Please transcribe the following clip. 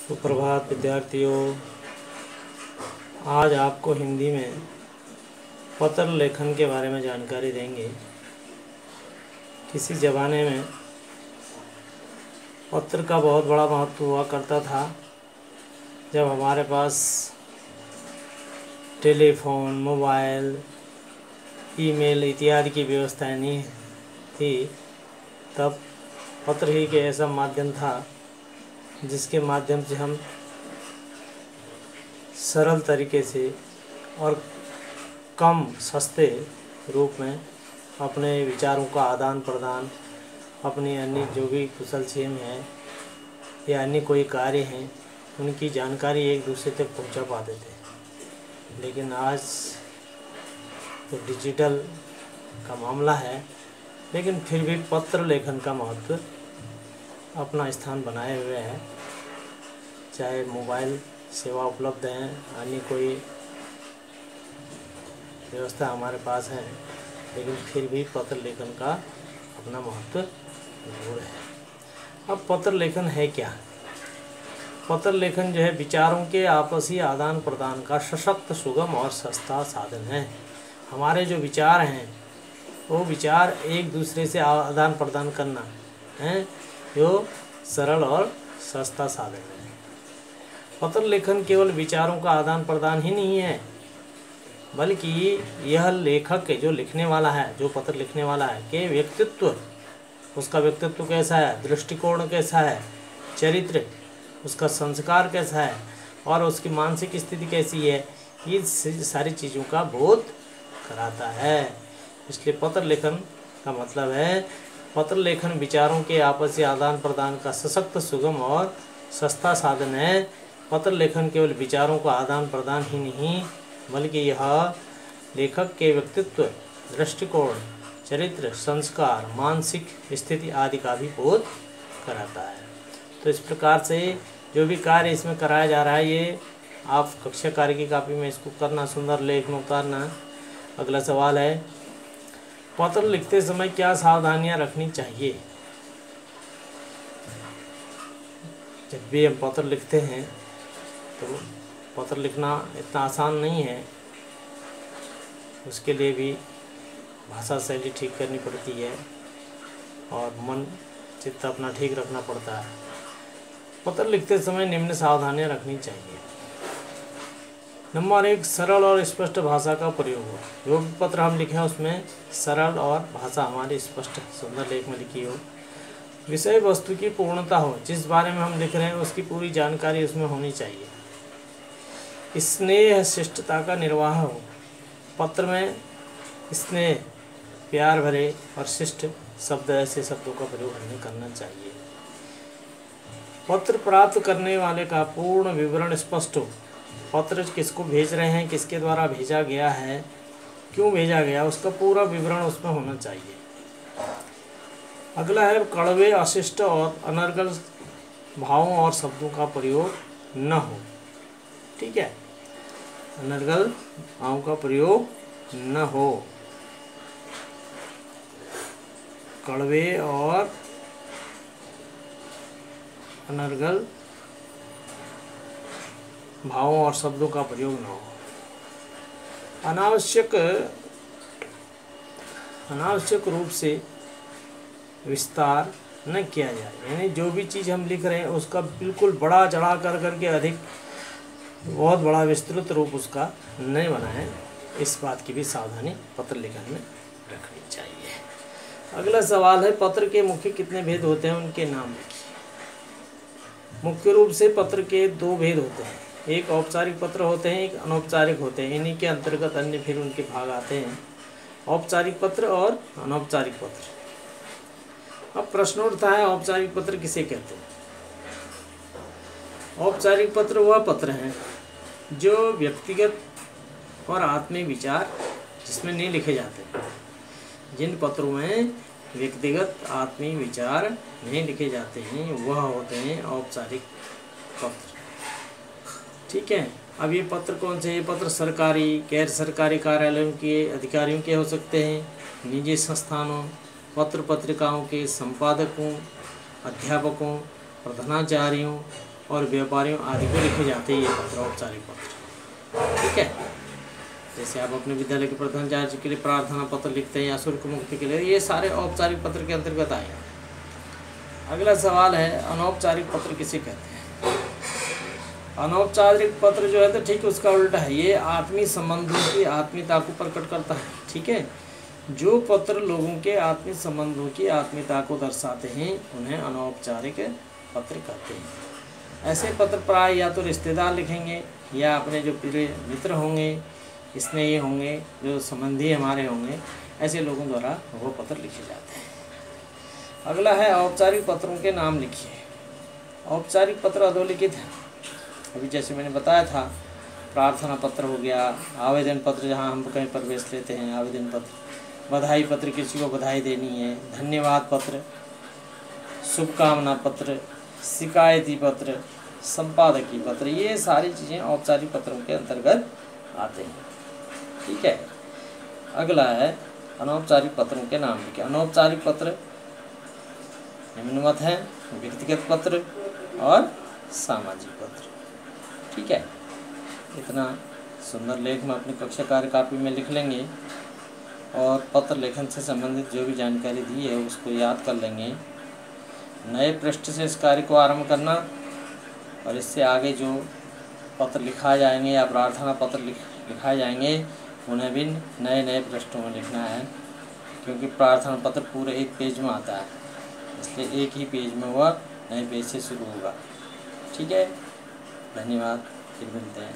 सुप्रभात विद्यार्थियों। आज आपको हिंदी में पत्र लेखन के बारे में जानकारी देंगे। किसी ज़माने में पत्र का बहुत बड़ा महत्व हुआ करता था। जब हमारे पास टेलीफोन, मोबाइल, ईमेल इत्यादि की व्यवस्थाएं नहीं थी, तब पत्र ही के ऐसा माध्यम था जिसके माध्यम से हम सरल तरीके से और कम सस्ते रूप में अपने विचारों का आदान प्रदान, अपनी अन्य जो भी कुशल क्षेम है या अन्य कोई कार्य हैं उनकी जानकारी एक दूसरे तक पहुंचा पाते थे। लेकिन आज तो डिजिटल का मामला है, लेकिन फिर भी पत्र लेखन का महत्व अपना स्थान बनाए हुए है। चाहे मोबाइल सेवा उपलब्ध है, अन्य कोई व्यवस्था हमारे पास है, लेकिन फिर भी पत्र लेखन का अपना महत्व जरूर है। अब पत्र लेखन है क्या? पत्र लेखन जो है विचारों के आपसी आदान प्रदान का सशक्त, सुगम और सस्ता साधन है। हमारे जो विचार हैं वो विचार एक दूसरे से आदान प्रदान करना है, जो सरल और सस्ता साधन है। पत्र लेखन केवल विचारों का आदान प्रदान ही नहीं है, बल्कि यह लेखक के जो लिखने वाला है, जो पत्र लिखने वाला है के व्यक्तित्व, उसका व्यक्तित्व कैसा है, दृष्टिकोण कैसा है, चरित्र, उसका संस्कार कैसा है और उसकी मानसिक स्थिति कैसी है, ये सारी चीज़ों का बोध कराता है। इसलिए पत्र लेखन का मतलब है, पत्र लेखन विचारों के आपसी आदान प्रदान का सशक्त, सुगम और सस्ता साधन है। पत्र लेखन केवल विचारों का आदान प्रदान ही नहीं, बल्कि यह लेखक के व्यक्तित्व, दृष्टिकोण, चरित्र, संस्कार, मानसिक स्थिति आदि का भी बोध कराता है। तो इस प्रकार से जो भी कार्य इसमें कराया जा रहा है, ये आप कक्षा कार्य की कॉपी में इसको करना, सुंदर लेख में उतारना। अगला सवाल है, पत्र लिखते समय क्या सावधानियां रखनी चाहिए? जब भी हम पत्र लिखते हैं तो पत्र लिखना इतना आसान नहीं है, उसके लिए भी भाषा शैली ठीक करनी पड़ती है और मन चित्त अपना ठीक रखना पड़ता है। पत्र लिखते समय निम्न सावधानियां रखनी चाहिए। नंबर 1, सरल और स्पष्ट भाषा का प्रयोग हो। जो भी पत्र हम लिखें उसमें सरल और भाषा हमारी स्पष्ट, सुंदर लेख में लिखी हो। विषय वस्तु की पूर्णता हो, जिस बारे में हम लिख रहे हैं उसकी पूरी जानकारी उसमें होनी चाहिए। स्नेह, शिष्टता का निर्वाह हो। पत्र में स्नेह, प्यार भरे और शिष्ट शब्द, ऐसे शब्दों का प्रयोग हमें करना चाहिए। पत्र प्राप्त करने वाले का पूर्ण विवरण स्पष्ट हो। पत्र किसको भेज रहे हैं, किसके द्वारा भेजा गया है, क्यों भेजा गया, उसका पूरा विवरण उसमें होना चाहिए। अगला है, कड़वे, अशिष्ट और अनर्गल भावों और शब्दों का प्रयोग न हो। ठीक है, अनर्गल भावों का प्रयोग न हो। कड़वे और अनर्गल भावों और शब्दों का प्रयोग न हो। अनावश्यक रूप से विस्तार न किया जाए, यानी जो भी चीज़ हम लिख रहे हैं उसका बिल्कुल बड़ा चढ़ा करके अधिक बहुत बड़ा विस्तृत रूप उसका नहीं बनाएं। इस बात की भी सावधानी पत्र लेखन में रखनी चाहिए। अगला सवाल है, पत्र के मुख्य कितने भेद होते हैं, उनके नाम लिखिए। मुख्य रूप से पत्र के 2 भेद होते हैं, एक औपचारिक पत्र होते हैं, एक अनौपचारिक होते हैं। इन्हीं के अंतर्गत अन्य फिर उनके भाग आते हैं, औपचारिक पत्र और अनौपचारिक पत्र। अब प्रश्न उठता है, औपचारिक पत्र किसे कहते हैं? औपचारिक पत्र वह पत्र हैं जो व्यक्तिगत और आत्मीय विचार जिसमें नहीं लिखे जाते। जिन पत्रों में व्यक्तिगत आत्मीय विचार नहीं लिखे जाते हैं वह होते हैं औपचारिक पत्र। ठीक है, अब ये पत्र कौन से? ये पत्र सरकारी, गैर सरकारी कार्यालयों के अधिकारियों के हो सकते हैं, निजी संस्थानों, पत्र पत्रिकाओं के संपादकों, अध्यापकों, प्रधानाचार्यों और व्यापारियों आदि को लिखे जाते हैं ये पत्र, औपचारिक पत्र। ठीक है, जैसे आप अपने विद्यालय के प्रधानाचार्य के लिए प्रार्थना पत्र लिखते हैं या शुल्क मुक्ति के लिए, ये सारे औपचारिक पत्र के अंतर्गत आएंगे। अगला सवाल है अनौपचारिक पत्र किसे कहते हैं। अनौपचारिक पत्र जो है तो ठीक उसका उल्टा है, ये आत्मीय संबंधों की आत्मीयता को प्रकट करता है। ठीक है, जो पत्र लोगों के आत्मीय संबंधों की आत्मीयता को दर्शाते हैं उन्हें अनौपचारिक पत्र कहते हैं। ऐसे पत्र प्राय या तो रिश्तेदार लिखेंगे या अपने जो प्रिय मित्र होंगे, स्नेही होंगे, जो संबंधी हमारे होंगे, ऐसे लोगों द्वारा वो पत्र लिखे जाते हैं। अगला है औपचारिक पत्रों के नाम लिखिए। औपचारिक पत्र अधोलिखित है। अभी जैसे मैंने बताया था, प्रार्थना पत्र हो गया, आवेदन पत्र जहाँ हम कहीं प्रवेश लेते हैं, आवेदन पत्र, बधाई पत्र किसी को बधाई देनी है, धन्यवाद पत्र, शुभकामना पत्र, शिकायती पत्र, संपादकीय पत्र, ये सारी चीज़ें औपचारिक पत्रों के अंतर्गत आते हैं। ठीक है, अगला है अनौपचारिक पत्रों के नाम लिखिए। अनौपचारिक पत्र निम्नवत हैं, व्यक्तिगत पत्र और सामाजिक पत्र। ठीक है, इतना सुंदर लेख में अपनी कक्षा कार्य कापी में लिख लेंगे और पत्र लेखन से संबंधित जो भी जानकारी दी है उसको याद कर लेंगे। नए पृष्ठ से इस कार्य को आरंभ करना और इससे आगे जो पत्र लिखा जाएंगे या प्रार्थना पत्र लिखाए जाएंगे उन्हें भी नए नए पृष्ठों में लिखना है, क्योंकि प्रार्थना पत्र पूरे एक पेज में आता है, इसलिए एक ही पेज में वह नए पेज से शुरू होगा। ठीक है, धन्यवाद, फिर मिलते हैं।